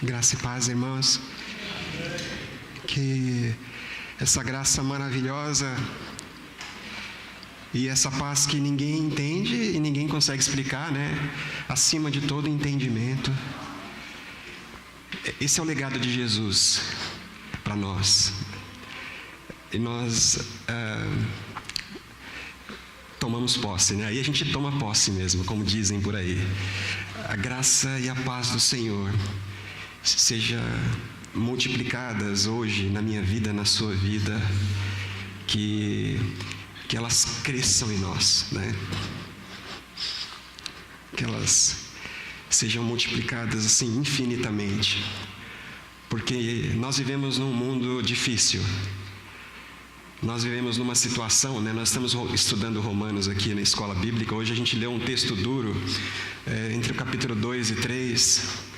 Graça e paz, irmãos. Que essa graça maravilhosa e essa paz que ninguém entende e ninguém consegue explicar, né? Acima de todo entendimento. Esse é o legado de Jesus para nós. E nós tomamos posse, né? Aí a gente toma posse mesmo, como dizem por aí. A graça e a paz do Senhor seja multiplicadas hoje na minha vida, na sua vida, que elas cresçam em nós, né? Que elas sejam multiplicadas assim infinitamente, porque nós vivemos num mundo difícil. Nós vivemos numa situação, né? Nós estamos estudando Romanos aqui na escola bíblica. Hoje a gente leu um texto duro, entre o capítulo 2 e 3,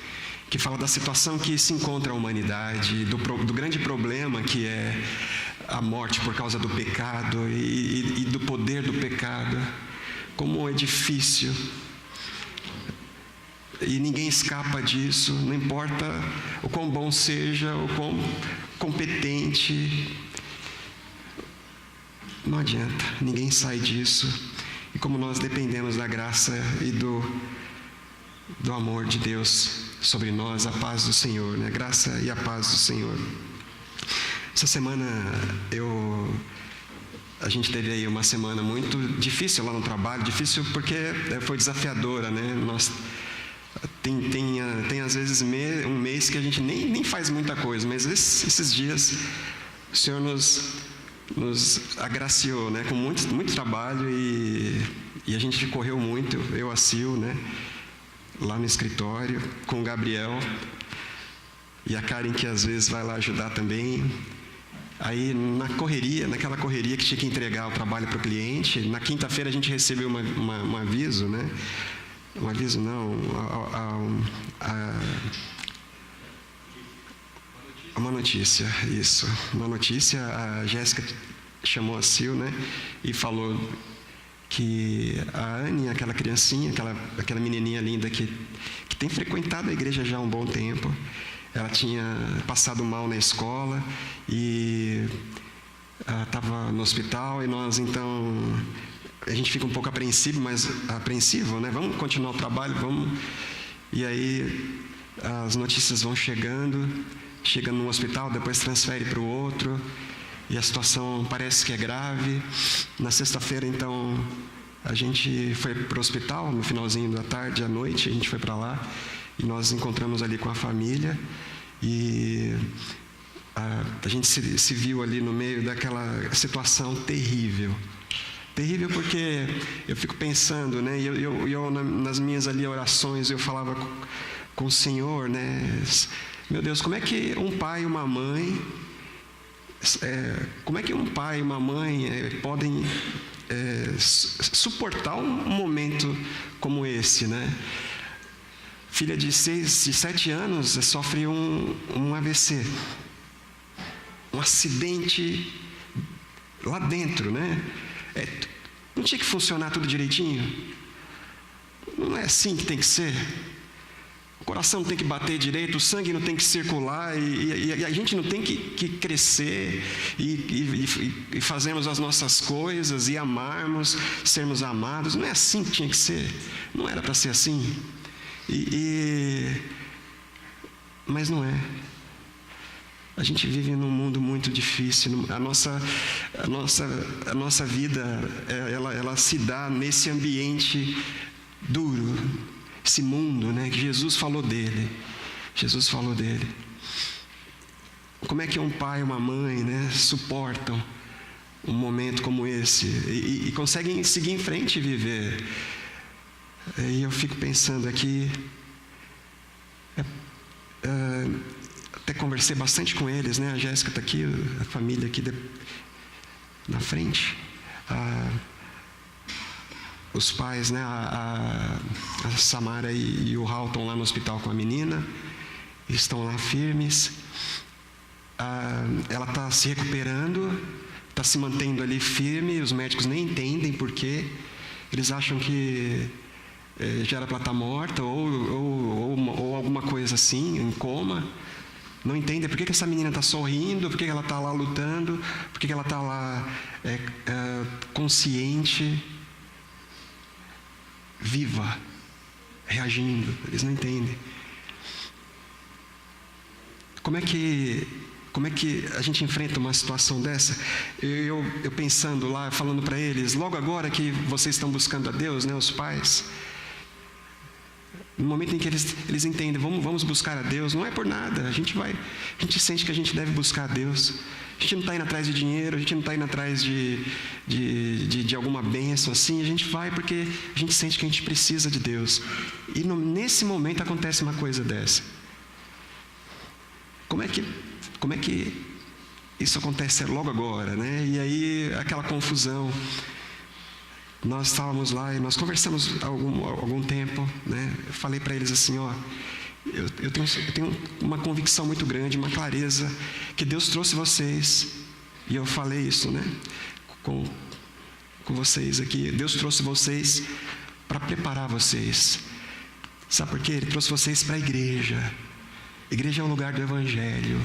que fala da situação que se encontra a humanidade, do grande problema que é a morte por causa do pecado e do poder do pecado. Como é difícil. E ninguém escapa disso, não importa o quão bom seja, o quão competente. Não adianta, ninguém sai disso. E como nós dependemos da graça e do amor de Deus sobre nós, a paz do Senhor, né? A graça e a paz do Senhor. Essa semana a gente teve aí uma semana muito difícil lá no trabalho, difícil porque foi desafiadora, né? Tem às vezes um mês que a gente nem faz muita coisa, mas esses dias o Senhor nos agraciou, né, com muito trabalho e a gente correu muito, eu, a Sil, né, lá no escritório, com o Gabriel e a Karen, que às vezes vai lá ajudar também. Aí naquela correria que tinha que entregar o trabalho para o cliente, na quinta-feira a gente recebeu um aviso, né, um aviso não, uma notícia, isso. Uma notícia, a Jéssica chamou a Sil, né? E falou que a Anne, aquela criancinha, aquela menininha linda que tem frequentado a igreja já há um bom tempo, ela tinha passado mal na escola e estava no hospital e nós então... A gente fica um pouco apreensivo, né? Vamos continuar o trabalho, vamos... E aí as notícias vão chegando... Chega num hospital, depois transfere para o outro, e a situação parece que é grave. Na sexta-feira, então, a gente foi para o hospital, no finalzinho da tarde, à noite, a gente foi para lá, e nós encontramos ali com a família, e a gente se viu ali no meio daquela situação terrível. Terrível porque eu fico pensando, né, e eu nas minhas ali orações, eu falava com o Senhor, né, meu Deus, como é que um pai e uma mãe, podem suportar um momento como esse, né? Filha de 7 anos sofre um AVC, um acidente lá dentro, né? Não tinha que funcionar tudo direitinho? Não é assim que tem que ser? O coração não tem que bater direito, o sangue não tem que circular e a gente não tem que crescer e fazermos as nossas coisas e amarmos, sermos amados. Não é assim que tinha que ser. Não era para ser assim. Mas não é. A gente vive num mundo muito difícil. A nossa vida, ela se dá nesse ambiente duro. Esse mundo, né, que Jesus falou dele. Como é que um pai e uma mãe, né, suportam um momento como esse e conseguem seguir em frente e viver? E eu fico pensando aqui, até conversei bastante com eles, né? A Jéssica está aqui, a família aqui na frente. Os pais, né, a Samara e o Raul estão lá no hospital com a menina, estão lá firmes. Ela está se recuperando, está se mantendo ali firme, os médicos nem entendem por quê. Eles acham que já era para estar morta, ou alguma coisa assim, em coma. Não entende por que essa menina está sorrindo, por que ela está lá lutando, por que ela está lá consciente, viva, reagindo. Eles não entendem. Como é que a gente enfrenta uma situação dessa? Eu pensando lá, falando para eles, logo agora que vocês estão buscando a Deus, né, os pais, no momento em que eles entendem, vamos buscar a Deus, não é por nada, a gente sente que a gente deve buscar a Deus. A gente não está indo atrás de dinheiro, a gente não está indo atrás de alguma bênção assim, a gente vai porque a gente sente que a gente precisa de Deus. E nesse momento acontece uma coisa dessa. Como é que isso acontece logo agora, né? E aí aquela confusão. Nós estávamos lá e nós conversamos algum tempo, né? Eu falei para eles assim, eu tenho uma convicção muito grande, uma clareza, que Deus trouxe vocês, e eu falei isso, né? Com vocês aqui, Deus trouxe vocês para preparar vocês. Sabe por quê? Ele trouxe vocês para a igreja. A igreja é o lugar do Evangelho.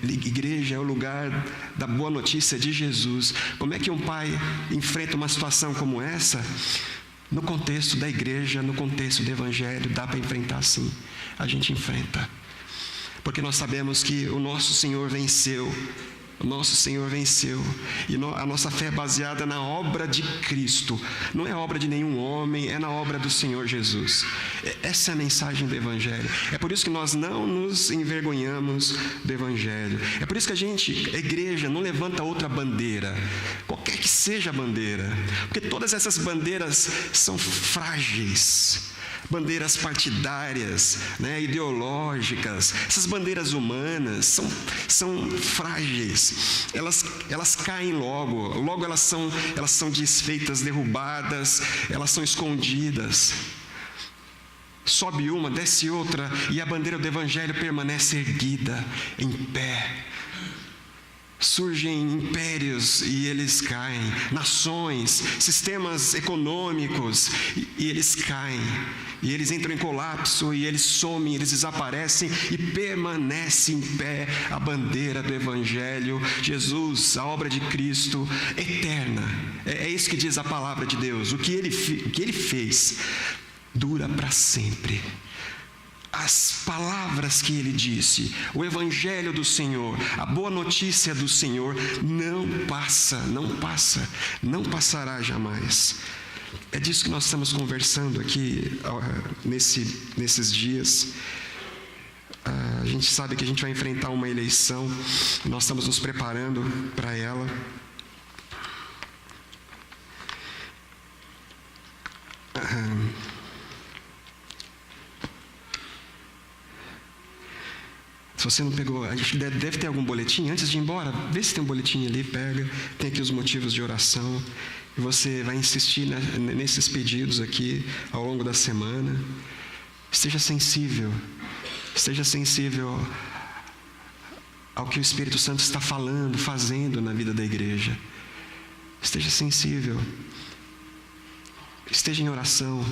Igreja é o lugar da boa notícia de Jesus. Como é que um pai enfrenta uma situação como essa? No contexto da igreja, no contexto do Evangelho, dá para enfrentar sim. A gente enfrenta. Porque nós sabemos que o nosso Senhor venceu. O nosso Senhor venceu. E a nossa fé é baseada na obra de Cristo. Não é obra de nenhum homem, é na obra do Senhor Jesus. Essa é a mensagem do Evangelho. É por isso que nós não nos envergonhamos do Evangelho. É por isso que a igreja, não levanta outra bandeira, qualquer que seja a bandeira. Porque todas essas bandeiras são frágeis. Bandeiras partidárias, né, ideológicas, essas bandeiras humanas são frágeis, elas caem logo elas são desfeitas, derrubadas, elas são escondidas. Sobe uma, desce outra, e a bandeira do Evangelho permanece erguida, em pé. Surgem impérios e eles caem, nações, sistemas econômicos e eles caem, e eles entram em colapso e eles somem, eles desaparecem e permanece em pé a bandeira do Evangelho, Jesus, a obra de Cristo eterna. É isso que diz a palavra de Deus. O que ele fez dura para sempre. As palavras que ele disse, o Evangelho do Senhor, a boa notícia do Senhor, não passará jamais. É disso que nós estamos conversando aqui nesses dias. A gente sabe que a gente vai enfrentar uma eleição, nós estamos nos preparando para ela. Se você não pegou, a gente deve ter algum boletim. Antes de ir embora, vê se tem um boletim ali, pega. Tem aqui os motivos de oração. E você vai insistir nesses pedidos aqui ao longo da semana. Esteja sensível ao que o Espírito Santo está falando, fazendo na vida da igreja. Esteja sensível. Esteja em oração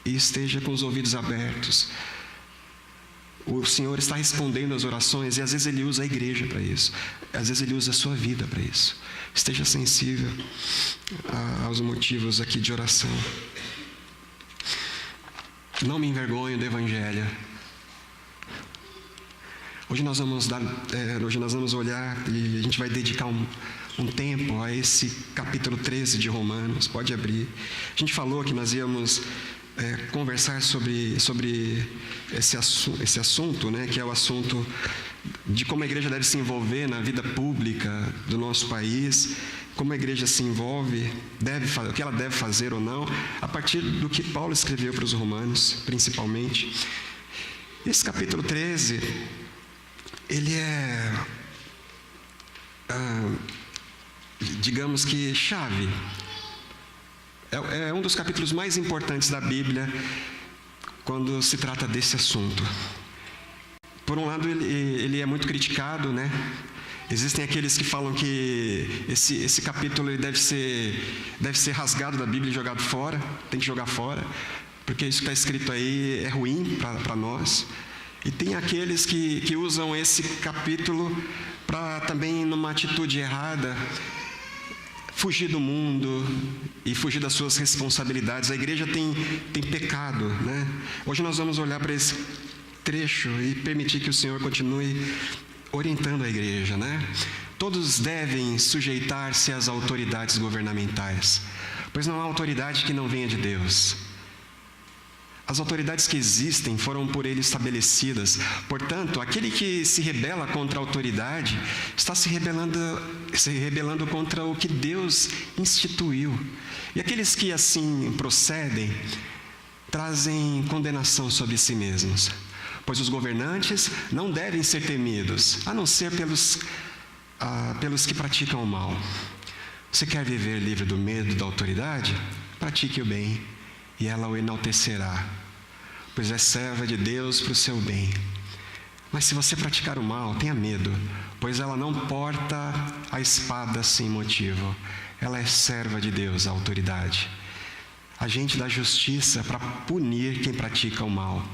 e esteja com os ouvidos abertos. O Senhor está respondendo às orações e às vezes Ele usa a igreja para isso. Às vezes Ele usa a sua vida para isso. Esteja sensível aos motivos aqui de oração. Não me envergonho do Evangelho. Hoje nós vamos olhar e a gente vai dedicar um tempo a esse capítulo 13 de Romanos. Pode abrir. A gente falou que nós íamos conversar sobre esse assunto, né, que é o assunto de como a igreja deve se envolver na vida pública do nosso país, como a igreja se envolve, o que ela deve fazer ou não, a partir do que Paulo escreveu para os romanos, principalmente. Esse capítulo 13, ele é, digamos que, chave. É um dos capítulos mais importantes da Bíblia quando se trata desse assunto. Por um lado, ele é muito criticado, né? Existem aqueles que falam que esse capítulo ele deve ser rasgado da Bíblia e jogado fora, tem que jogar fora, porque isso que está escrito aí é ruim para nós. E tem aqueles que usam esse capítulo para também, numa atitude errada, fugir do mundo e fugir das suas responsabilidades. A igreja tem pecado, né? Hoje nós vamos olhar para esse trecho e permitir que o Senhor continue orientando a igreja, né? Todos devem sujeitar-se às autoridades governamentais, pois não há autoridade que não venha de Deus. As autoridades que existem foram por Ele estabelecidas. Portanto, aquele que se rebela contra a autoridade está se rebelando contra o que Deus instituiu. E aqueles que assim procedem trazem condenação sobre si mesmos, pois os governantes não devem ser temidos, a não ser pelos que praticam o mal. Você quer viver livre do medo da autoridade? Pratique o bem, e ela o enaltecerá, pois é serva de Deus para o seu bem. Mas se você praticar o mal, tenha medo, pois ela não porta a espada sem motivo. Ela é serva de Deus, a autoridade, agente da justiça para punir quem pratica o mal.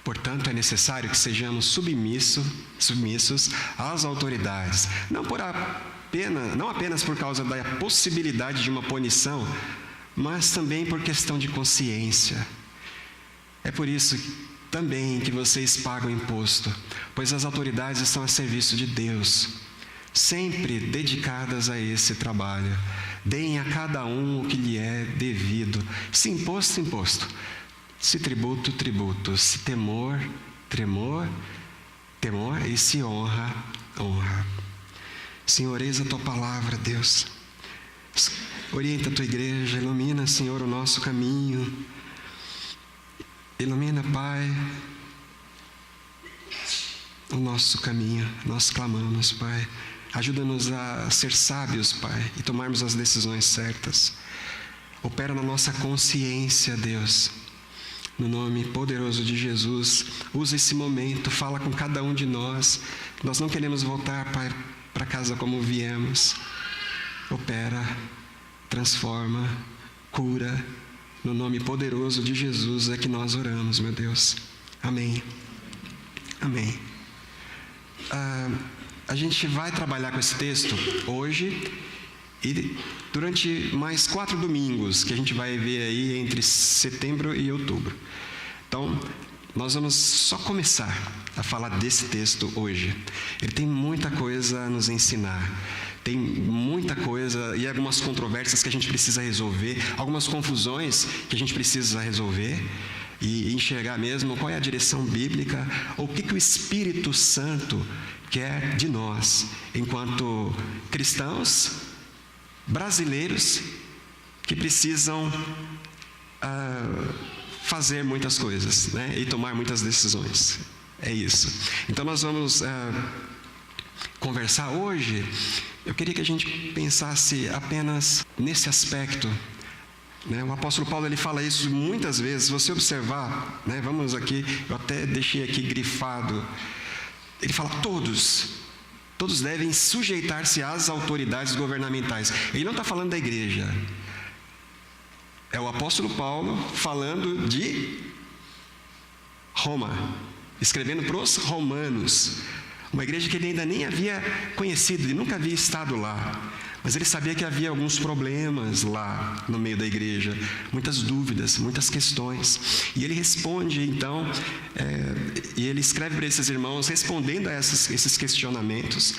Portanto, é necessário que sejamos submissos às autoridades, não apenas por causa da possibilidade de uma punição, mas também por questão de consciência. É por isso também que vocês pagam imposto, pois as autoridades estão a serviço de Deus, sempre dedicadas a esse trabalho. Deem a cada um o que lhe é devido. Se imposto, imposto. Se tributo, tributo. Se temor, temor. E se honra, honra. Senhor, eis a tua palavra, Deus. Orienta a tua igreja, ilumina, Senhor, o nosso caminho. Ilumina, Pai, o nosso caminho. Nós clamamos, Pai. Ajuda-nos a ser sábios, Pai, e tomarmos as decisões certas. Opera na nossa consciência, Deus. No nome poderoso de Jesus, usa esse momento, fala com cada um de nós. Nós não queremos voltar, Pai, para casa como viemos. Opera, transforma, cura. No nome poderoso de Jesus é que nós oramos, meu Deus. Amém. Amém. A gente vai trabalhar com esse texto hoje e durante mais 4 domingos que a gente vai ver aí entre setembro e outubro. Então, nós vamos só começar a falar desse texto hoje. Ele tem muita coisa a nos ensinar. Tem muita coisa e algumas controvérsias que a gente precisa resolver, algumas confusões que a gente precisa resolver e enxergar mesmo qual é a direção bíblica, ou o que o Espírito Santo quer de nós, enquanto cristãos brasileiros que precisam fazer muitas coisas, né? E tomar muitas decisões. É isso. Então nós vamos conversar hoje. Eu queria que a gente pensasse apenas nesse aspecto, né? O apóstolo Paulo ele fala isso muitas vezes. Se você observar, né? Vamos aqui, eu até deixei aqui grifado. Ele fala todos devem sujeitar-se às autoridades governamentais. Ele não está falando da igreja. É o apóstolo Paulo falando de Roma, escrevendo para os romanos. Uma igreja que ele ainda nem havia conhecido, ele nunca havia estado lá. Mas ele sabia que havia alguns problemas lá no meio da igreja, muitas dúvidas, muitas questões. E ele responde, então, e ele escreve para esses irmãos, respondendo a esses questionamentos.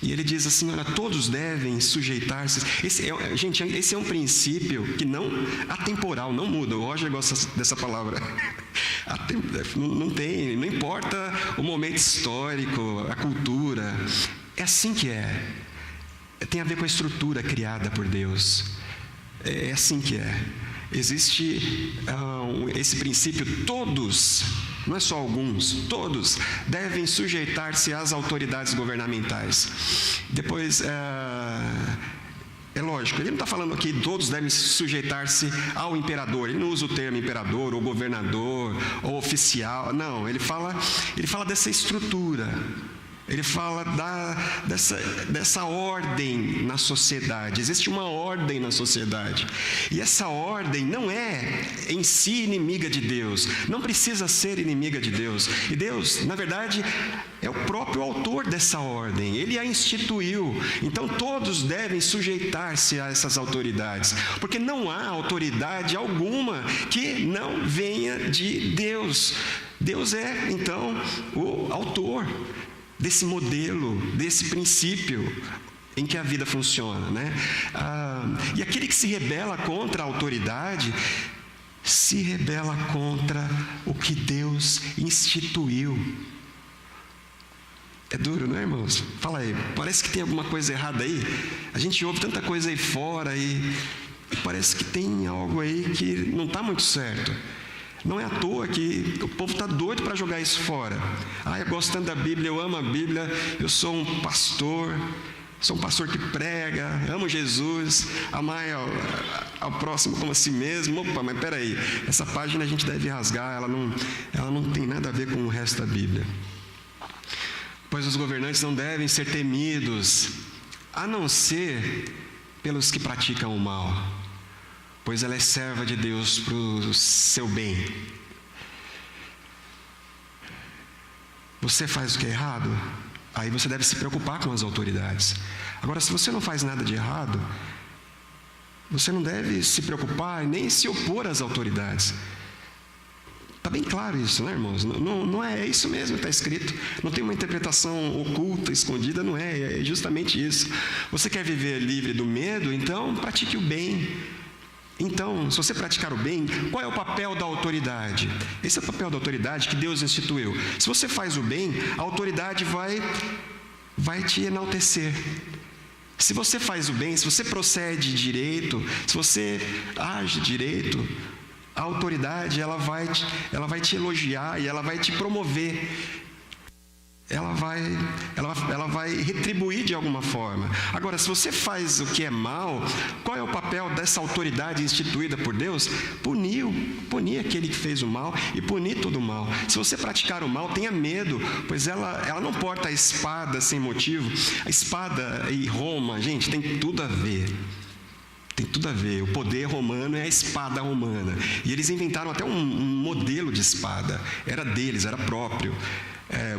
E ele diz assim, olha, todos devem sujeitar-se. Gente, esse é um princípio que não atemporal, não muda. O Roger gosta dessa palavra. Não importa o momento histórico, a cultura. É assim que é. Tem a ver com a estrutura criada por Deus. É assim que é. Existe esse princípio, todos, não é só alguns, todos devem sujeitar-se às autoridades governamentais. Depois, é lógico, ele não está falando aqui todos devem sujeitar-se ao imperador. Ele não usa o termo imperador, ou governador, ou oficial. Não, ele fala dessa estrutura. Ele fala dessa ordem na sociedade. Existe uma ordem na sociedade. E essa ordem não é em si inimiga de Deus. Não precisa ser inimiga de Deus. E Deus, na verdade, é o próprio autor dessa ordem. Ele a instituiu. Então todos devem sujeitar-se a essas autoridades. Porque não há autoridade alguma que não venha de Deus. Deus é, então, o autor desse modelo, desse princípio em que a vida funciona, né? E aquele que se rebela contra a autoridade, se rebela contra o que Deus instituiu. É duro, não é, irmãos? Fala aí, parece que tem alguma coisa errada aí. A gente ouve tanta coisa aí fora e parece que tem algo aí que não está muito certo. Não é à toa que o povo está doido para jogar isso fora. Eu gosto tanto da Bíblia, eu amo a Bíblia, eu sou um pastor que prega, amo Jesus, amar ao próximo como a si mesmo. Opa, mas peraí, essa página a gente deve rasgar, ela não tem nada a ver com o resto da Bíblia. Pois os governantes não devem ser temidos, a não ser pelos que praticam o mal, pois ela é serva de Deus para o seu bem. Você faz o que é errado? Aí você deve se preocupar com as autoridades. Agora, se você não faz nada de errado, você não deve se preocupar nem se opor às autoridades. Está bem claro isso, né, irmãos? Não é isso mesmo que está escrito. Não tem uma interpretação oculta, escondida, não é. É justamente isso. Você quer viver livre do medo? Então, pratique o bem. Então, se você praticar o bem, qual é o papel da autoridade? Esse é o papel da autoridade que Deus instituiu. Se você faz o bem, a autoridade vai te enaltecer. Se você faz o bem, se você procede direito, se você age direito, a autoridade ela vai te elogiar e ela vai te promover. Ela vai retribuir de alguma forma. Agora, se você faz o que é mal, qual é o papel dessa autoridade instituída por Deus? Punir aquele que fez o mal e punir todo o mal. Se você praticar o mal, tenha medo, pois ela não porta a espada sem motivo. A espada e Roma, gente, tem tudo a ver. Tem tudo a ver. O poder romano é a espada romana. E eles inventaram até um modelo de espada. Era deles, era próprio.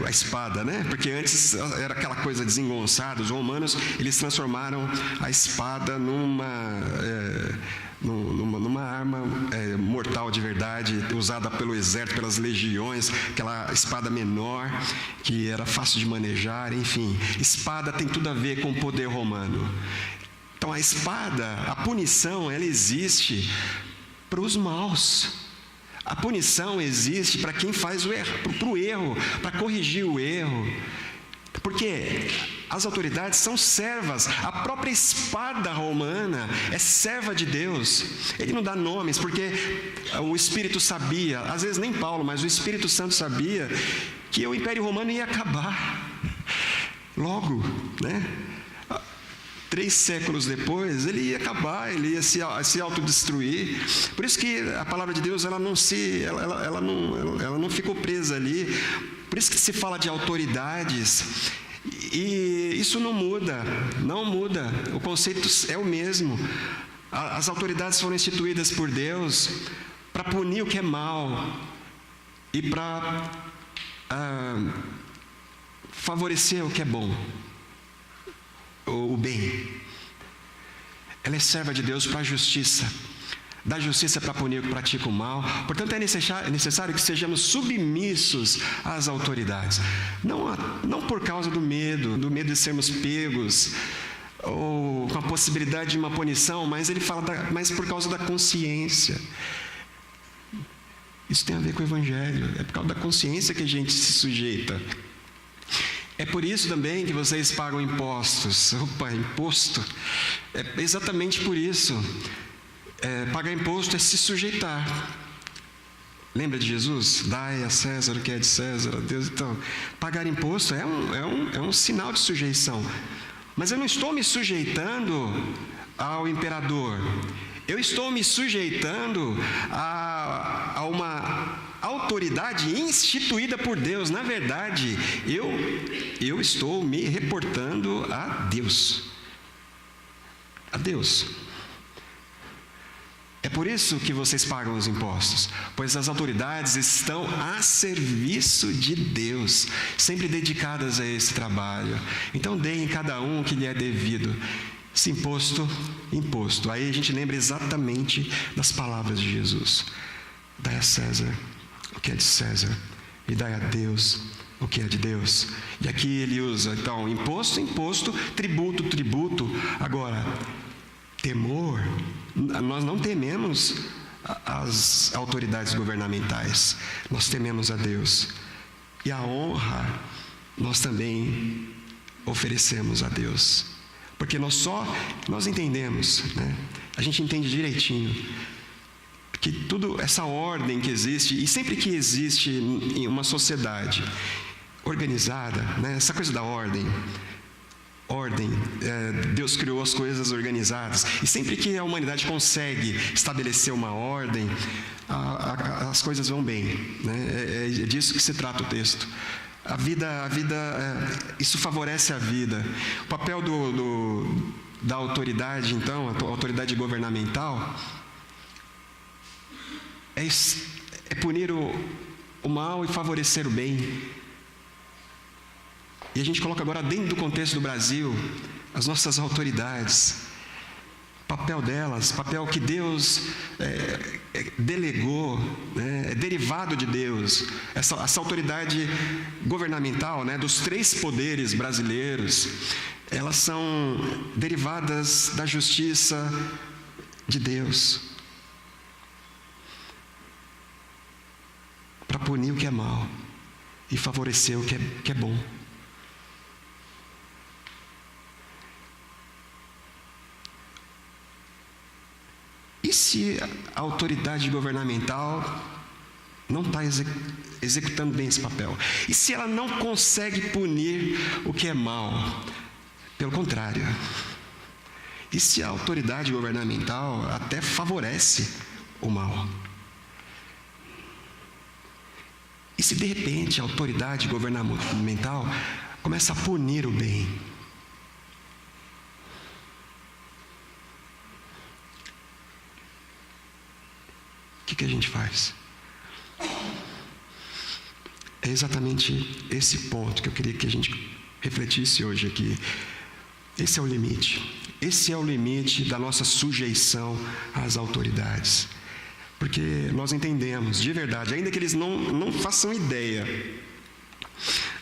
A espada, né? Porque antes era aquela coisa desengonçada. Os romanos, eles transformaram a espada numa arma mortal de verdade, usada pelo exército, pelas legiões, aquela espada menor, que era fácil de manejar, enfim. Espada tem tudo a ver com o poder romano. Então a espada, a punição, ela existe para os maus. A punição existe para quem faz o erro, para o erro, para corrigir o erro. Porque as autoridades são servas. A própria espada romana é serva de Deus. Ele não dá nomes, porque o Espírito sabia, às vezes nem Paulo, mas o Espírito Santo sabia que o Império Romano ia acabar. Logo, né? 3 séculos depois, ele ia acabar, ele ia se autodestruir. Por isso que a palavra de Deus ela não ficou presa ali. Por isso que se fala de autoridades. E isso não muda. O conceito é o mesmo. As autoridades foram instituídas por Deus para punir o que é mal e para favorecer o que é bom. O bem. Ela é serva de Deus para a justiça. Da justiça para punir o que pratica o mal. Portanto, é necessário que sejamos submissos às autoridades. Não por causa do medo de sermos pegos, ou com a possibilidade de uma punição, mas ele fala mas por causa da consciência. Isso tem a ver com o Evangelho. É por causa da consciência que a gente se sujeita. É por isso também que vocês pagam impostos. Imposto. É exatamente por isso. Pagar imposto é se sujeitar. Lembra de Jesus? Dai a César o que é de César, a Deus. Então, pagar imposto é um sinal de sujeição. Mas eu não estou me sujeitando ao imperador. Eu estou me sujeitando a autoridade instituída por Deus. Na verdade, eu estou me reportando a Deus. A Deus. É por isso que vocês pagam os impostos, pois as autoridades estão a serviço de Deus, sempre dedicadas a esse trabalho. Então deem cada um o que lhe é devido. Esse imposto. Aí a gente lembra exatamente das palavras de Jesus. Dai a César o que é de César, e dai a Deus o que é de Deus. E aqui ele usa, então, imposto, tributo. Agora, temor, nós não tememos as autoridades governamentais, nós tememos a Deus. E a honra, nós também oferecemos a Deus. Porque nós entendemos, né? A gente entende direitinho que tudo, essa ordem que existe, e sempre que existe em uma sociedade organizada, né? Essa coisa da ordem, Deus criou as coisas organizadas, e sempre que a humanidade consegue estabelecer uma ordem, as coisas vão bem, né? É disso que se trata o texto. A vida, isso favorece a vida. O papel da autoridade, então, a autoridade governamental, é punir o mal e favorecer o bem. E a gente coloca agora dentro do contexto do Brasil, as nossas autoridades, o papel delas, papel que Deus delegou, né, é derivado de Deus. Essa autoridade governamental, né, dos 3 poderes brasileiros, elas são derivadas da justiça de Deus, para punir o que é mal e favorecer o que é bom. E se a autoridade governamental não está executando bem esse papel? E se ela não consegue punir o que é mal? Pelo contrário. E se a autoridade governamental até favorece o mal? E se de repente a autoridade governamental começa a punir o bem? O que a gente faz? É exatamente esse ponto que eu queria que a gente refletisse hoje aqui. Esse é o limite. Esse é o limite da nossa sujeição às autoridades. Porque nós entendemos, de verdade, ainda que eles não façam ideia,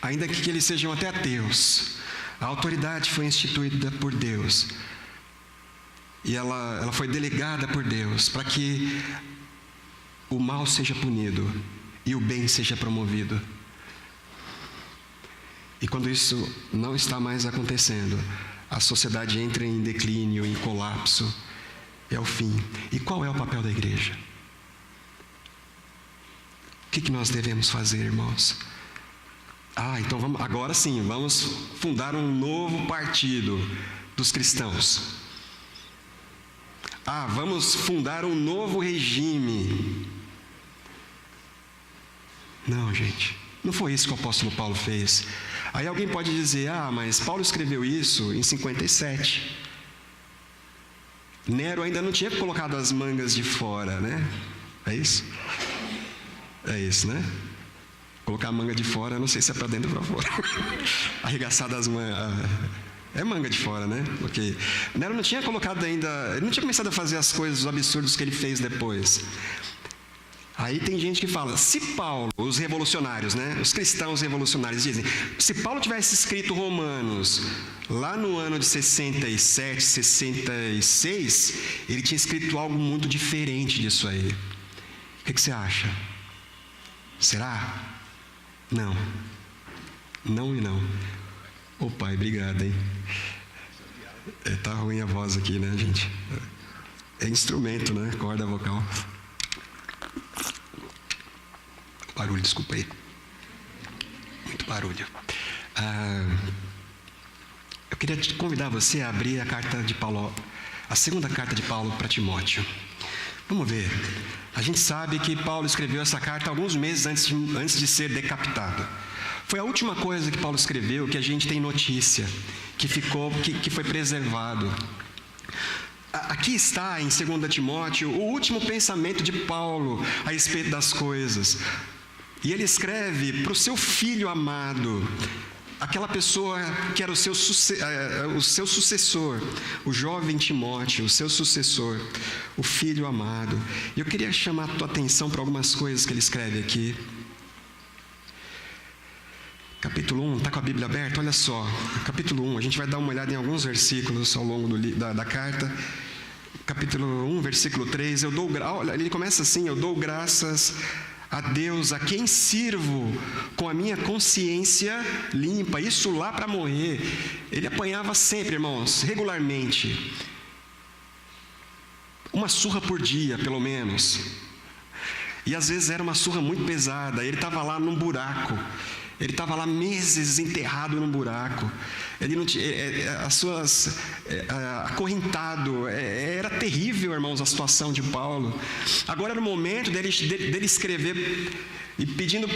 ainda que eles sejam até ateus, a autoridade foi instituída por Deus. E ela foi delegada por Deus para que o mal seja punido e o bem seja promovido. E quando isso não está mais acontecendo, a sociedade entra em declínio, em colapso, é o fim. E qual é o papel da igreja? O que nós devemos fazer, irmãos? Então agora sim, vamos fundar um novo partido dos cristãos. Vamos fundar um novo regime. Não, gente, não foi isso que o apóstolo Paulo fez. Aí alguém pode dizer, mas Paulo escreveu isso em 57. Nero ainda não tinha colocado as mangas de fora, né? É isso? É isso, né? Colocar a manga de fora, não sei se é para dentro ou para fora. Arregaçar das mangas. É manga de fora, né? Porque Nero não tinha colocado ainda, ele não tinha começado a fazer as coisas, os absurdos que ele fez depois. Aí tem gente que fala, se Paulo, os revolucionários, né? Os cristãos revolucionários dizem, se Paulo tivesse escrito Romanos lá no ano de 67, 66, ele tinha escrito algo muito diferente disso aí. O que você acha? Será? Não. Não e não. Ô pai, obrigado, hein? Tá ruim a voz aqui, né, gente? É instrumento, né? Corda vocal. Barulho, desculpa aí. Muito barulho. Eu queria te convidar você a abrir a carta de Paulo, a segunda carta de Paulo para Timóteo. Vamos ver. A gente sabe que Paulo escreveu essa carta alguns meses antes de ser decapitado. Foi a última coisa que Paulo escreveu que a gente tem notícia, que foi preservado. Aqui está, em 2 Timóteo, o último pensamento de Paulo a respeito das coisas. E ele escreve para o seu filho amado, aquela pessoa que era o seu sucessor, o jovem Timóteo, o seu sucessor, o filho amado. E eu queria chamar a tua atenção para algumas coisas que ele escreve aqui. Capítulo 1, está com a Bíblia aberta? Olha só, capítulo 1, a gente vai dar uma olhada em alguns versículos ao longo da carta. Capítulo 1, versículo 3, olha, ele começa assim: eu dou graças a Deus, a quem sirvo com a minha consciência limpa. Isso lá para morrer. Ele apanhava sempre, irmãos, regularmente. Uma surra por dia, pelo menos. E às vezes era uma surra muito pesada. Ele estava lá num buraco. Ele estava lá meses enterrado num buraco. Ele não tinha, acorrentado. Era terrível, irmãos, a situação de Paulo. Agora era o momento dele escrever e pedindo,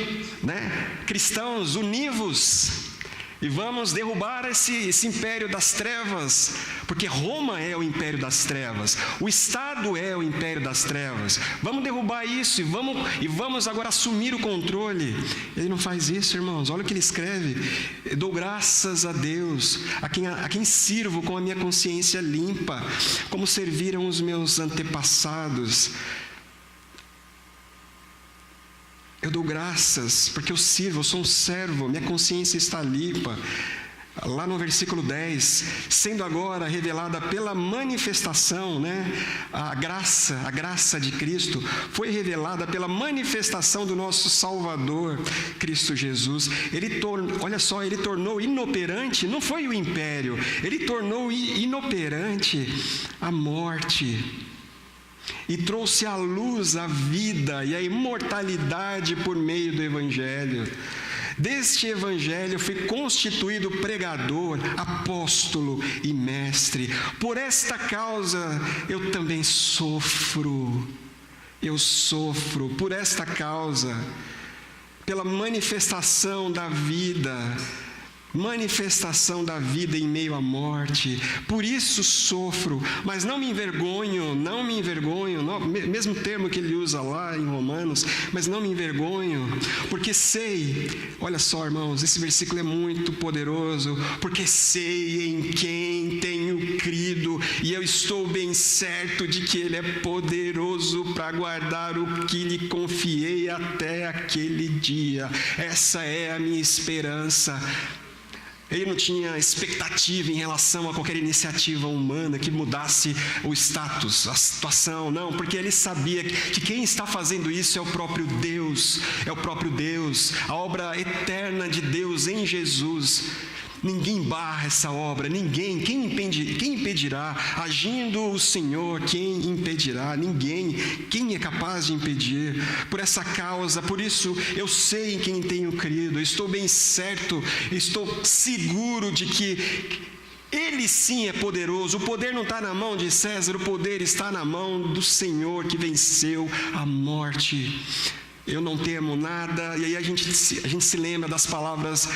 cristãos, univos e vamos derrubar esse império das trevas, porque Roma é o império das trevas, o Estado é o império das trevas. Vamos derrubar isso e vamos agora assumir o controle. Ele não faz isso, irmãos. Olha o que ele escreve: eu dou graças a Deus, a quem sirvo com a minha consciência limpa, como serviram os meus antepassados. Eu dou graças porque eu sirvo, eu sou um servo, minha consciência está limpa. Lá no versículo 10, sendo agora revelada pela manifestação, a graça de Cristo, foi revelada pela manifestação do nosso Salvador, Cristo Jesus. Olha só, ele tornou inoperante, não foi o império, ele tornou inoperante a morte. E trouxe à luz a vida e a imortalidade por meio do Evangelho. Deste Evangelho fui constituído pregador, apóstolo e mestre. Por esta causa eu também sofro. Eu sofro por esta causa, pela manifestação da vida em meio à morte. Por isso sofro, mas não me envergonho, mesmo termo que ele usa lá em Romanos, mas não me envergonho, porque sei, olha só, irmãos, esse versículo é muito poderoso, porque sei em quem tenho crido, e eu estou bem certo de que ele é poderoso para guardar o que lhe confiei até aquele dia. Essa é a minha esperança. Ele não tinha expectativa em relação a qualquer iniciativa humana que mudasse o status, a situação, não, porque ele sabia que quem está fazendo isso é o próprio Deus, a obra eterna de Deus em Jesus. Ninguém barra essa obra, ninguém. Quem impedirá? Agindo o Senhor, quem impedirá? Ninguém. Quem é capaz de impedir? Por essa causa, por isso eu sei em quem tenho crido, estou bem certo, estou seguro de que Ele sim é poderoso. O poder não está na mão de César, o poder está na mão do Senhor que venceu a morte. Eu não temo nada. E aí a gente se lembra das palavras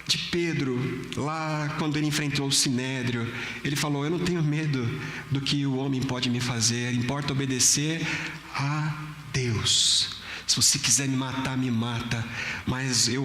de Pedro, lá quando ele enfrentou o Sinédrio. Ele falou: eu não tenho medo do que o homem pode me fazer, importa obedecer a Deus. Se você quiser me matar, me mata, mas eu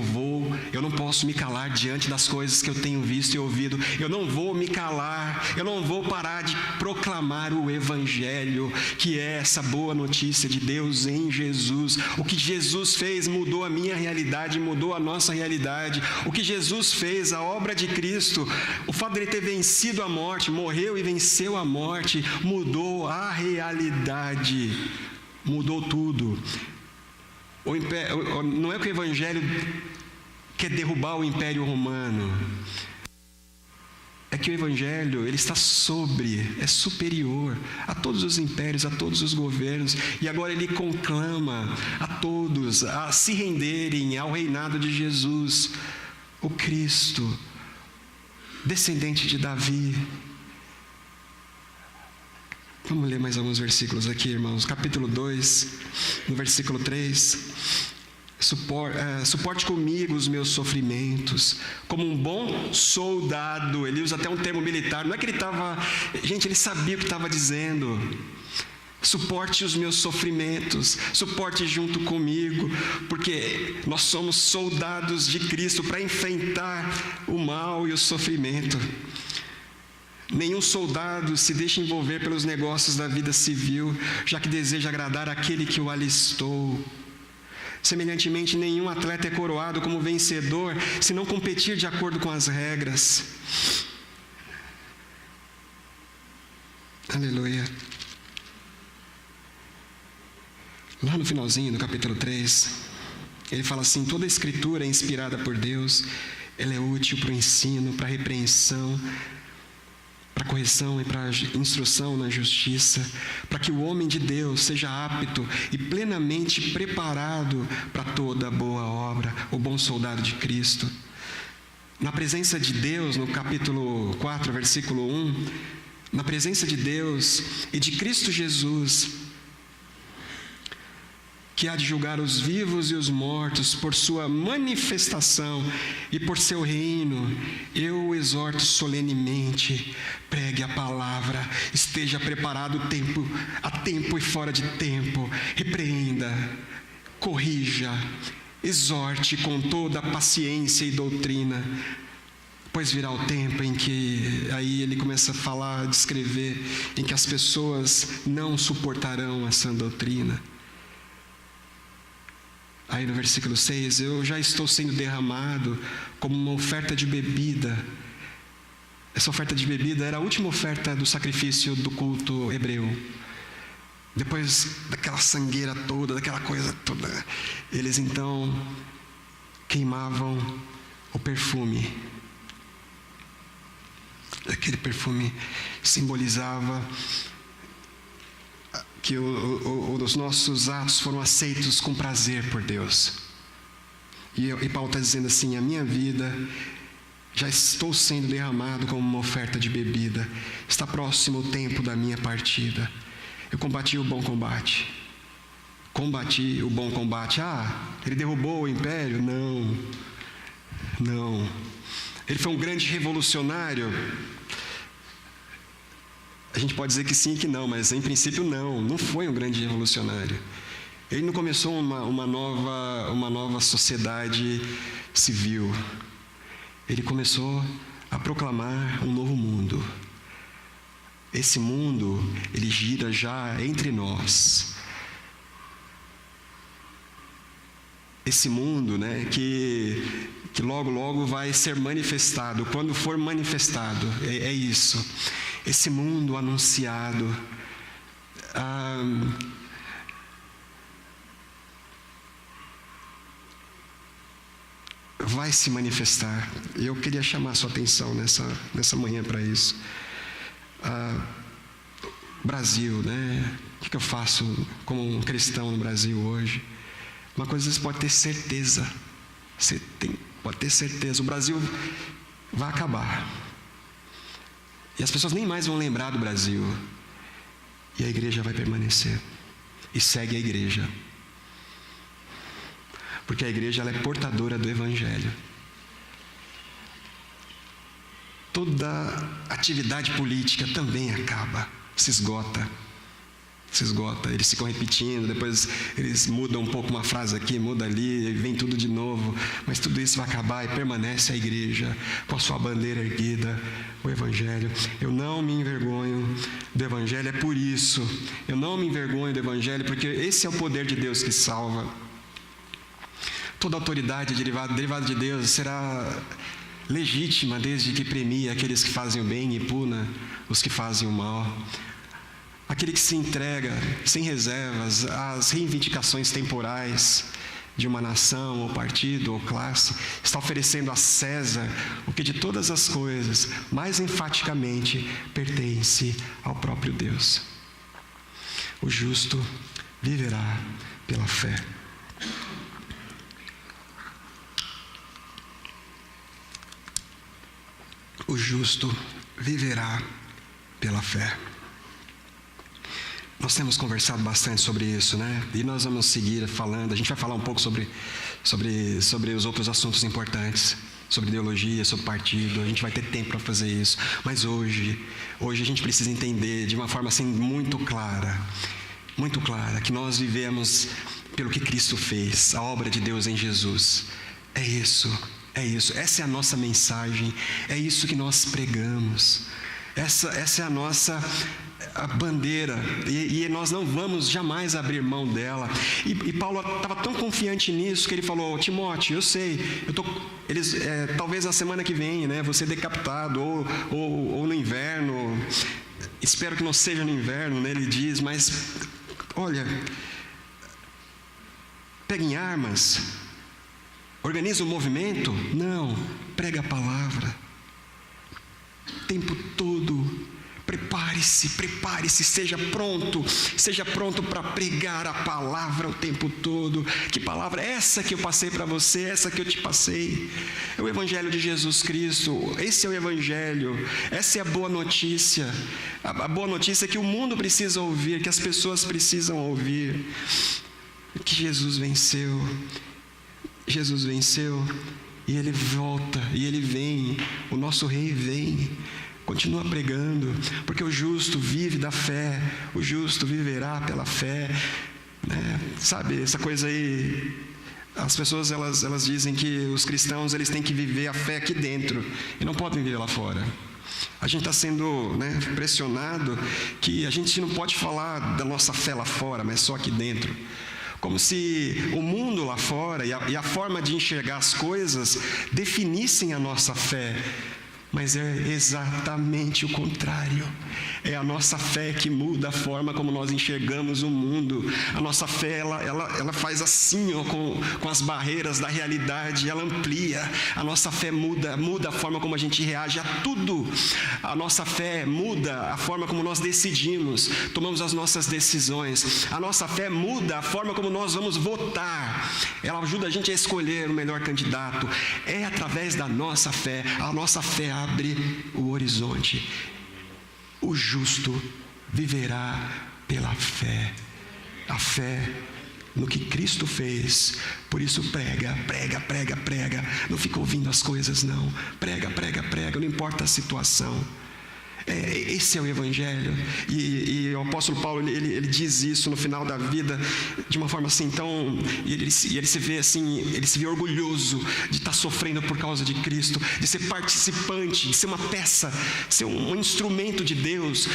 não posso me calar diante das coisas que eu tenho visto e ouvido. Eu não vou me calar, eu não vou parar de proclamar o Evangelho, que é essa boa notícia de Deus em Jesus. O que Jesus fez mudou a minha realidade, mudou a nossa realidade. O que Jesus fez, a obra de Cristo, o fato de Ele ter vencido a morte, morreu e venceu a morte, mudou a realidade, mudou tudo. Não é que o Evangelho quer derrubar o Império Romano. É que o Evangelho, ele está é superior a todos os impérios, a todos os governos. E agora ele conclama a todos a se renderem ao reinado de Jesus, o Cristo, descendente de Davi. Vamos ler mais alguns versículos aqui, irmãos. Capítulo 2, no versículo 3. Suporte comigo os meus sofrimentos, como um bom soldado. Ele usa até um termo militar. Não é que ele estava... Gente, ele sabia o que estava dizendo. Suporte os meus sofrimentos, suporte junto comigo, porque nós somos soldados de Cristo para enfrentar o mal e o sofrimento. Nenhum soldado se deixa envolver pelos negócios da vida civil, já que deseja agradar aquele que o alistou. Semelhantemente, nenhum atleta é coroado como vencedor se não competir de acordo com as regras. Aleluia. Lá no finalzinho, no capítulo 3, ele fala assim: toda a escritura é inspirada por Deus, ela é útil para o ensino, para a repreensão, para a correção e para a instrução na justiça, para que o homem de Deus seja apto e plenamente preparado para toda boa obra, o bom soldado de Cristo. Na presença de Deus, no capítulo 4, versículo 1, na presença de Deus e de Cristo Jesus, que há de julgar os vivos e os mortos por sua manifestação e por seu reino, eu o exorto solenemente: pregue a palavra, esteja preparado a tempo e fora de tempo, repreenda, corrija, exorte com toda a paciência e doutrina, pois virá o tempo em que, aí ele começa a falar, descrever, em que as pessoas não suportarão essa doutrina. Aí no versículo 6, eu já estou sendo derramado como uma oferta de bebida. Essa oferta de bebida era a última oferta do sacrifício do culto hebreu. Depois daquela sangueira toda, daquela coisa toda, eles então queimavam o perfume. Aquele perfume simbolizava que os nossos atos foram aceitos com prazer por Deus. E Paulo está dizendo assim: a minha vida, já estou sendo derramado como uma oferta de bebida, está próximo o tempo da minha partida. Eu combati o bom combate. Combati o bom combate. Ele derrubou o império? Não. Ele foi um grande revolucionário? A gente pode dizer que sim e que não, mas em princípio não foi um grande revolucionário. Ele não começou uma nova sociedade civil. Ele começou a proclamar um novo mundo. Esse mundo, ele gira já entre nós. Esse mundo, que logo vai ser manifestado. Quando for manifestado, é isso. Esse mundo anunciado, vai se manifestar. E eu queria chamar a sua atenção nessa manhã para isso. Brasil, O que eu faço como um cristão no Brasil hoje? Uma coisa você pode ter certeza. Pode ter certeza. O Brasil vai acabar. E as pessoas nem mais vão lembrar do Brasil. E a igreja vai permanecer. E segue a igreja. Porque a igreja, ela é portadora do Evangelho. Toda atividade política também acaba, se esgota. Eles ficam repetindo, depois eles mudam um pouco uma frase aqui, muda ali, vem tudo de novo, mas tudo isso vai acabar e permanece a igreja com a sua bandeira erguida, o Evangelho. Eu não me envergonho do Evangelho, é por isso, eu não me envergonho do Evangelho, porque esse é o poder de Deus que salva. Toda autoridade derivada de Deus será legítima desde que premia aqueles que fazem o bem e puna os que fazem o mal. Aquele que se entrega sem reservas às reivindicações temporais de uma nação, ou partido, ou classe, está oferecendo a César o que de todas as coisas, mais enfaticamente, pertence ao próprio Deus. O justo viverá pela fé. O justo viverá pela fé. Nós temos conversado bastante sobre isso, né? E nós vamos seguir falando. A gente vai falar um pouco sobre os outros assuntos importantes, sobre ideologia, sobre partido. A gente vai ter tempo para fazer isso. Mas hoje a gente precisa entender de uma forma assim muito clara, que nós vivemos pelo que Cristo fez, a obra de Deus em Jesus. É isso. Essa é a nossa mensagem. É isso que nós pregamos. Essa é a nossa bandeira, e nós não vamos jamais abrir mão dela. E Paulo estava tão confiante nisso que ele falou: Timóteo, eu sei, talvez na semana que vem, né, vou ser decapitado, ou no inverno, espero que não seja no inverno, né, ele diz, mas olha, peguem armas, organiza um movimento, não, prega a palavra, o tempo todo. Prepare-se, seja pronto para pregar a palavra o tempo todo. Que palavra é essa que eu passei para você, essa que eu te passei? É o Evangelho de Jesus Cristo, esse é o Evangelho, essa é a boa notícia. A boa notícia é que o mundo precisa ouvir, que as pessoas precisam ouvir, que Jesus venceu, e Ele volta, e Ele vem, o nosso Rei vem. Continua pregando, porque o justo vive da fé, o justo viverá pela fé, né? Sabe, essa coisa aí, as pessoas elas dizem que os cristãos eles têm que viver a fé aqui dentro e não podem viver lá fora. A gente está sendo, né, pressionado que a gente não pode falar da nossa fé lá fora, mas só aqui dentro. Como se o mundo lá fora e a forma de enxergar as coisas definissem a nossa fé. Mas é exatamente o contrário. É a nossa fé que muda a forma como nós enxergamos o mundo. A nossa fé, ela faz assim, ó, com as barreiras da realidade, ela amplia. A nossa fé muda a forma como a gente reage a tudo. A nossa fé muda a forma como nós decidimos, tomamos as nossas decisões. A nossa fé muda a forma como nós vamos votar. Ela ajuda a gente a escolher o melhor candidato. É através da nossa fé. A nossa fé abre o horizonte. O justo viverá pela fé. A fé no que Cristo fez. Por isso prega. Não fica ouvindo as coisas, não. Prega, não importa a situação. Esse é o Evangelho. E o apóstolo Paulo, ele diz isso no final da vida de uma forma assim, então, ele se vê assim, ele se vê orgulhoso de estar sofrendo por causa de Cristo, de ser participante, de ser uma peça, ser um instrumento de Deus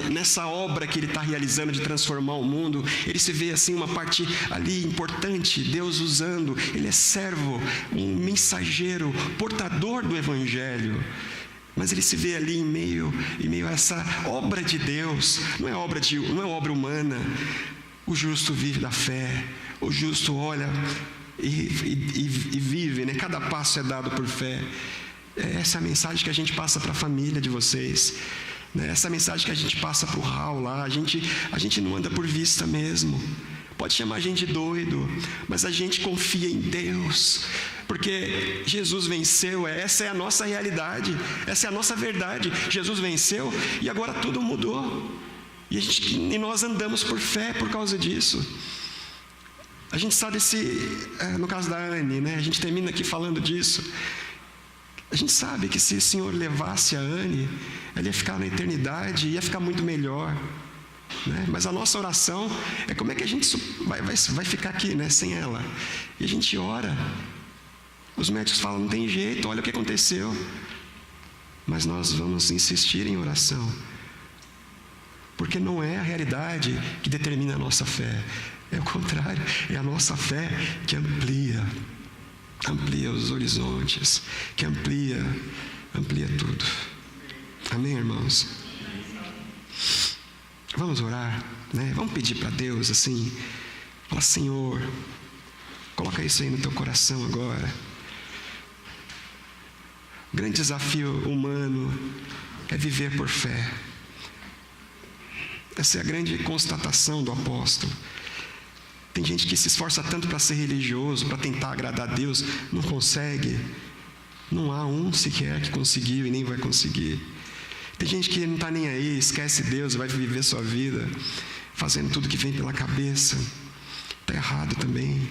nessa obra que ele está realizando de transformar o mundo. Ele se vê assim, uma parte ali importante, Deus usando. Ele é servo, um mensageiro, portador do Evangelho. Mas ele se vê ali em meio a essa obra de Deus. Não é obra humana. O justo vive da fé. O justo olha e vive, né? Cada passo é dado por fé. Essa é a mensagem que a gente passa para a família de vocês, né? Essa é a mensagem que a gente passa para o Raul lá. A gente não anda por vista mesmo. Pode chamar a gente de doido, mas a gente confia em Deus, porque Jesus venceu. Essa é a nossa realidade, essa é a nossa verdade. Jesus venceu e agora tudo mudou, e nós andamos por fé por causa disso. A gente sabe no caso da Anne, né, a gente termina aqui falando disso. A gente sabe que se o Senhor levasse a Anne, ela ia ficar na eternidade, ia ficar muito melhor, né? Mas a nossa oração é como é que a gente vai ficar aqui, né, sem ela. E a gente ora. Os médicos falam, não tem jeito, olha o que aconteceu. Mas nós vamos insistir em oração, porque não é a realidade que determina a nossa fé. É o contrário, é a nossa fé que amplia os horizontes, que amplia tudo. Amém, irmãos? Vamos orar, né? Vamos pedir para Deus assim. Fala, Senhor, coloca isso aí no teu coração agora. O grande desafio humano é viver por fé. Essa é a grande constatação do apóstolo. Tem gente que se esforça tanto para ser religioso, para tentar agradar a Deus, não consegue. Não há um sequer que conseguiu e nem vai conseguir. Tem gente que não está nem aí, esquece Deus, vai viver sua vida fazendo tudo que vem pela cabeça. Está errado também.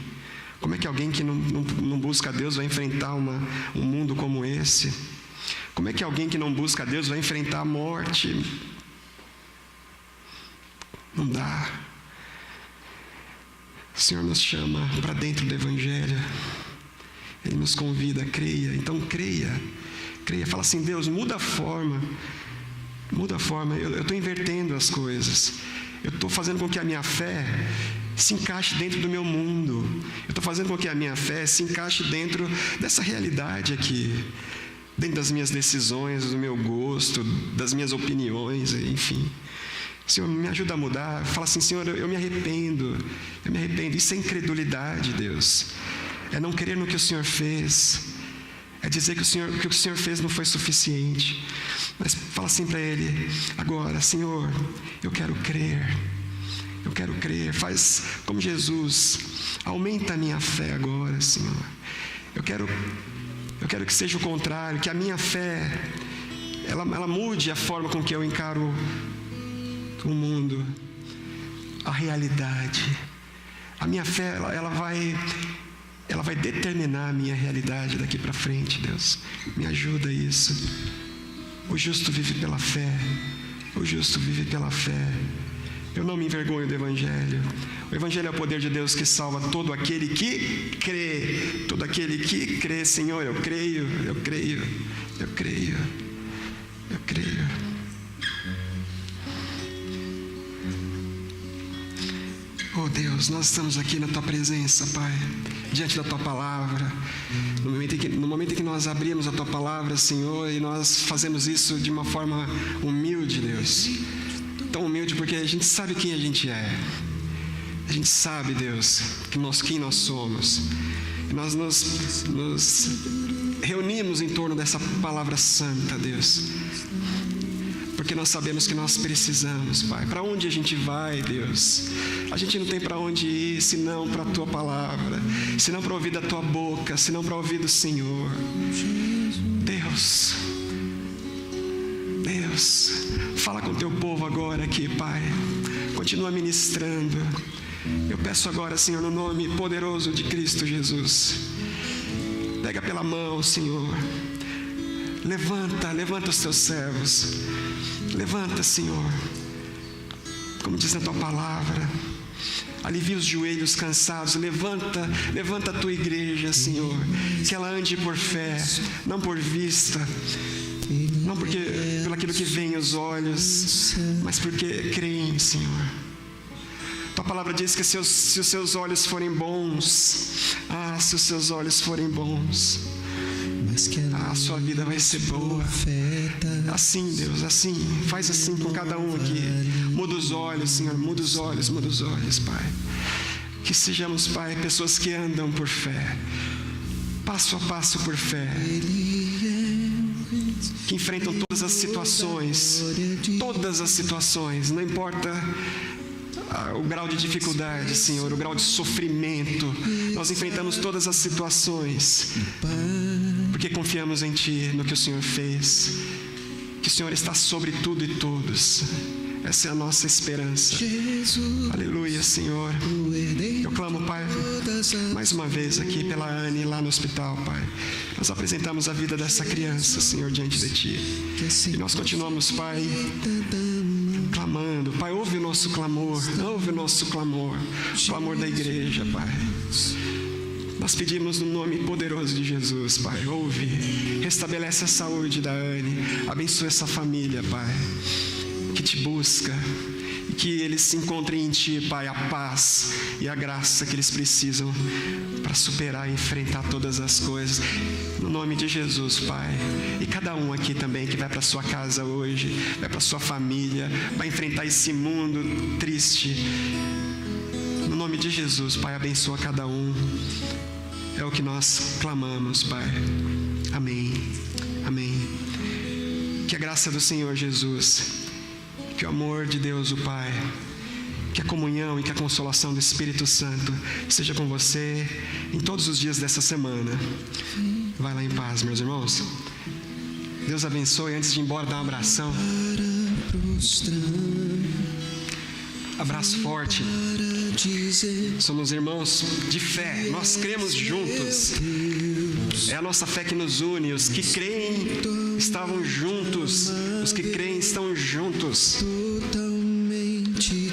Como é que alguém que não busca a Deus vai enfrentar um mundo como esse? Como é que alguém que não busca a Deus vai enfrentar a morte? Não dá. O Senhor nos chama para dentro do Evangelho. Ele nos convida, creia. Então creia. Creia. Fala assim, Deus, muda a forma. Muda a forma. Eu estou invertendo as coisas. Eu estou fazendo com que a minha fé se encaixe dentro do meu mundo. Eu estou fazendo com que a minha fé se encaixe dentro dessa realidade aqui. Dentro das minhas decisões, do meu gosto, das minhas opiniões, enfim. Senhor, me ajuda a mudar. Fala assim, Senhor, eu me arrependo. Eu me arrependo. Isso é incredulidade, Deus. É não crer no que o Senhor fez. É dizer que o que o Senhor fez não foi suficiente. Mas fala assim para Ele, agora, Senhor, eu quero crer. Eu quero crer. Faz como Jesus. Aumenta a minha fé agora, Senhor. Eu quero que seja o contrário, que a minha fé, ela mude a forma com que eu encaro o mundo, a realidade. A minha fé, ela vai determinar a minha realidade daqui para frente, Deus. Me ajuda a isso. O justo vive pela fé. O justo vive pela fé. Eu não me envergonho do Evangelho. O Evangelho é o poder de Deus que salva todo aquele que crê. Todo aquele que crê, Senhor, eu creio, eu creio, eu creio, eu creio. Oh Deus, nós estamos aqui na Tua presença, Pai, diante da Tua palavra. No momento em que nós abrimos a Tua palavra, Senhor, e nós fazemos isso de uma forma humilde, Deus. Tão humilde porque a gente sabe quem a gente é. A gente sabe, Deus, quem nós somos. E nós nos reunimos em torno dessa palavra santa, Deus. Porque nós sabemos que nós precisamos, Pai. Para onde a gente vai, Deus? A gente não tem para onde ir, senão para a Tua palavra, senão para ouvir da Tua boca, senão para ouvir do Senhor. Deus, fala com o Teu povo agora aqui, Pai. Continua ministrando. Eu peço agora, Senhor, no nome poderoso de Cristo Jesus. Pega pela mão, Senhor. Levanta os Teus servos. Levanta, Senhor. Como diz na Tua palavra. Alivia os joelhos cansados. Levanta a Tua igreja, Senhor. Que ela ande por fé, não por vista. Não pelo aquilo que vem aos olhos, mas porque creem, Senhor. Tua palavra diz que se os seus olhos forem bons, se os seus olhos forem bons, a sua vida vai ser boa. Assim, Deus, assim, faz assim com cada um aqui. Muda os olhos, Senhor, muda os olhos, Pai. Que sejamos, Pai, pessoas que andam por fé, passo a passo por fé, que enfrentam todas as situações, não importa o grau de dificuldade, Senhor, o grau de sofrimento, nós enfrentamos todas as situações, porque confiamos em Ti, no que o Senhor fez, que o Senhor está sobre tudo e todos. Essa é a nossa esperança. Aleluia, Senhor. Eu clamo, Pai, mais uma vez aqui pela Anne lá no hospital, Pai. Nós apresentamos a vida dessa criança, Senhor, diante de Ti. E nós continuamos, Pai, clamando. Pai, ouve o nosso clamor. O clamor da igreja, Pai. Nós pedimos no nome poderoso de Jesus, Pai. Ouve, restabelece a saúde da Anne. Abençoa essa família, Pai, que Te busca, e que eles se encontrem em Ti, Pai, a paz e a graça que eles precisam para superar e enfrentar todas as coisas, no nome de Jesus, Pai. E cada um aqui também que vai para sua casa hoje, vai para sua família, vai enfrentar esse mundo triste, no nome de Jesus, Pai, abençoa cada um. É o que nós clamamos, Pai. Amém, amém. Que a graça do Senhor Jesus, que o amor de Deus o Pai, que a comunhão e que a consolação do Espírito Santo seja com você em todos os dias dessa semana. Vai lá em paz, meus irmãos. Deus abençoe. Antes de ir embora, dá um abração. Abraço forte. Somos irmãos de fé. Nós cremos juntos. É a nossa fé que nos une. Os que creem estavam juntos. Os que creem estão juntos. Totalmente